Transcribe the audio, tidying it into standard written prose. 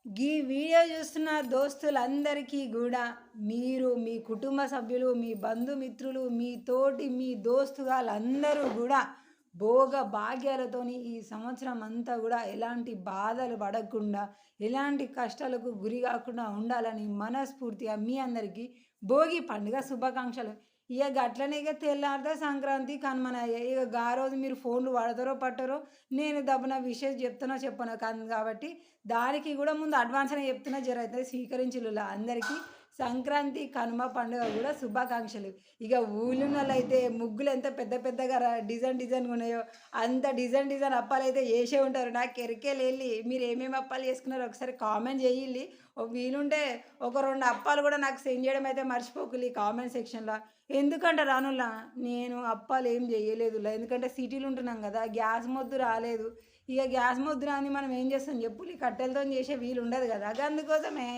గీ video చూస్తున్న దోస్తులందరికీ గూడా మీరు, మీ కుటుంబ సభ్యులు, మీ బంధుమిత్రులు, మీ దోస్తుగాళ్ళందరూ గూడా భోగ భాగ్యాలతోని ఈ సంవత్సరం అంతా గూడా ఎలాంటి బాధలు పడకుండా, ఎలాంటి కష్టాలకు గురి గాకుండా ఉండాలని మనస్ఫూర్తిగా మీ అందరికీ భోగి పండుగ శుభాకాంక్షలు. ఇగ గట్లనే ఇగ తెల్లారితే సంక్రాంతి, కనుమనాయే. ఇగ గా రోజు మీరు ఫోన్‌లు వాడతారో పట్టరో, నేను దబ్బున విషెస్ చెప్తానో చెప్పనో కాబట్టి దానికి గూడా ముందు అడ్వాన్స్‌నే చెప్తున్నా జరైతే స్వీకరించుల్లా అందరికీ. సంక్రాంతి, కనుమ పండుగ గూడా శుభాకాంక్షలు. ఇగ ఊర్లున్నోళ్ళైతే ముగ్గులెంత పెద్ద పెద్దగా డిజైన్‌గున్నాయో అంత డిజైన్ అప్పాలైతే యేసే ఉంటారు. నాకెరకేలెళ్ళి మీరేమేమి అప్పాలు చేసుకున్నారో ఒకసారి కామెంట్ జెయ్యుల్లి. వీలుంటే ఒక 2 అప్పాలు గూడా నాకు సెండ్ జేయడం అయితే మర్చిపోకుల్లి కామెంట్ సెక్షన్‌ల. ఎందుకంటే రానుల్లా నేను అప్పాలేం జెయ్యలేదుల్లా. ఎందుకంటే సిటీలో ఉంటున్నాం గదా! గ్యాస్ మొద్దు రాలేదు. ఇగ గ్యాస్ మొద్దు రాంది మనం ఏం చేస్తాం జెప్పుల్లి? కట్టెలతోని చేసే వీలుండదు గదా! గందుకోసమే.